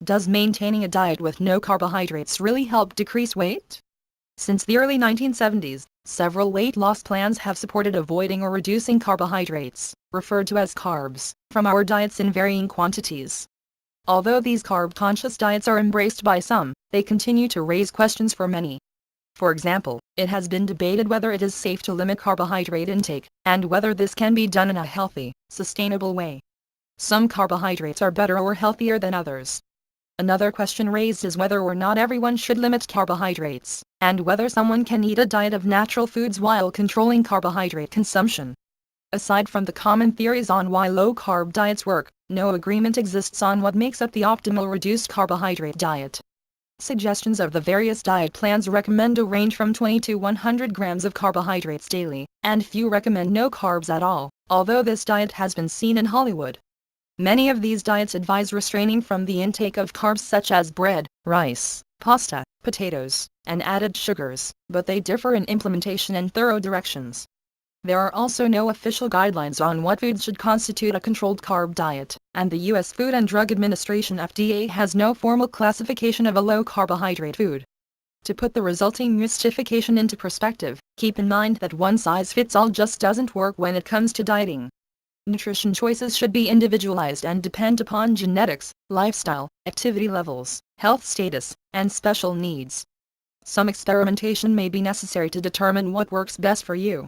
Does maintaining a diet with no carbohydrates really help decrease weight? Since the early 1970s, several weight loss plans have supported avoiding or reducing carbohydrates, referred to as carbs, from our diets in varying quantities. Although these carb-conscious diets are embraced by some, they continue to raise questions for many. For example, it has been debated whether it is safe to limit carbohydrate intake, and whether this can be done in a healthy, sustainable way. Some carbohydrates are better or healthier than others. Another question raised is whether or not everyone should limit carbohydrates, and whether someone can eat a diet of natural foods while controlling carbohydrate consumption. Aside from the common theories on why low-carb diets work, no agreement exists on what makes up the optimal reduced carbohydrate diet. Suggestions of the various diet plans recommend a range from 20 to 100 grams of carbohydrates daily, and few recommend no carbs at all, although this diet has been seen in Hollywood. Many of these diets advise restraining from the intake of carbs such as bread, rice, pasta, potatoes, and added sugars, but they differ in implementation and thorough directions. There are also no official guidelines on what foods should constitute a controlled carb diet, and the U.S. Food and Drug Administration (FDA) has no formal classification of a low-carbohydrate food. To put the resulting mystification into perspective, keep in mind that one-size-fits-all just doesn't work when it comes to dieting. Nutrition choices should be individualized and depend upon genetics, lifestyle, activity levels, health status, and special needs. Some experimentation may be necessary to determine what works best for you.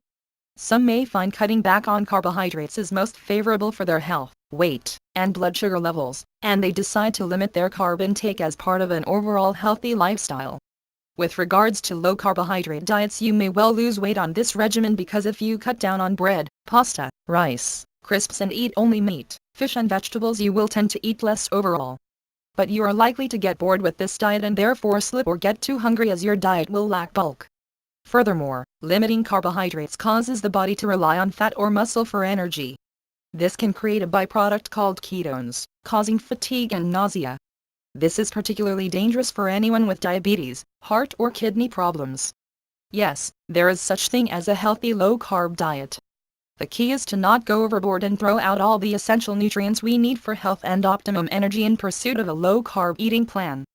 Some may find cutting back on carbohydrates is most favorable for their health, weight, and blood sugar levels, and they decide to limit their carb intake as part of an overall healthy lifestyle. With regards to low-carbohydrate diets, you may well lose weight on this regimen because if you cut down on bread, pasta, rice, crisps and eat only meat, fish and vegetables, you will tend to eat less overall. But you are likely to get bored with this diet and therefore slip or get too hungry as your diet will lack bulk. Furthermore, limiting carbohydrates causes the body to rely on fat or muscle for energy. This can create a byproduct called ketones, causing fatigue and nausea. This is particularly dangerous for anyone with diabetes, heart or kidney problems. Yes, there is such thing as a healthy low-carb diet. The key is to not go overboard and throw out all the essential nutrients we need for health and optimum energy in pursuit of a low-carb eating plan.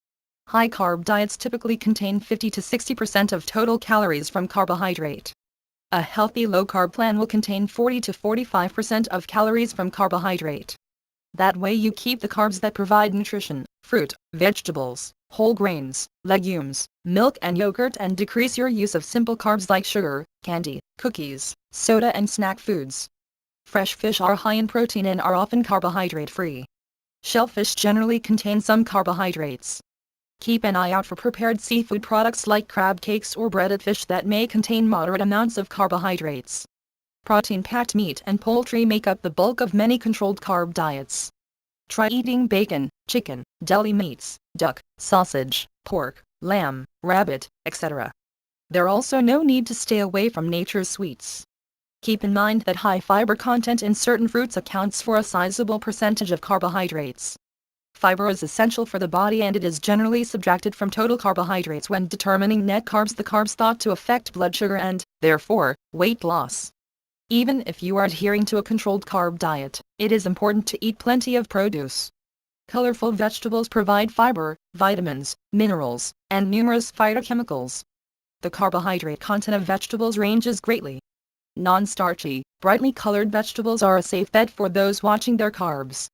High-carb diets typically contain 50 to 60% of total calories from carbohydrate. A healthy low-carb plan will contain 40 to 45% of calories from carbohydrate. That way you keep the carbs that provide nutrition, fruit, vegetables, whole grains, legumes, milk and yogurt, and decrease your use of simple carbs like sugar, candy, cookies, soda and snack foods. Fresh fish are high in protein and are often carbohydrate-free. Shellfish generally contain some carbohydrates. Keep an eye out for prepared seafood products like crab cakes or breaded fish that may contain moderate amounts of carbohydrates. Protein-packed meat and poultry make up the bulk of many controlled carb diets. Try eating bacon, chicken, deli meats, duck, sausage, pork, lamb, rabbit, etc. There's also no need to stay away from nature's sweets. Keep in mind that high fiber content in certain fruits accounts for a sizable percentage of carbohydrates. Fiber is essential for the body and it is generally subtracted from total carbohydrates when determining net carbs, the carbs thought to affect blood sugar and, therefore, weight loss. Even if you are adhering to a controlled carb diet, it is important to eat plenty of produce. Colorful vegetables provide fiber, vitamins, minerals, and numerous phytochemicals. The carbohydrate content of vegetables ranges greatly. Non-starchy, brightly colored vegetables are a safe bet for those watching their carbs.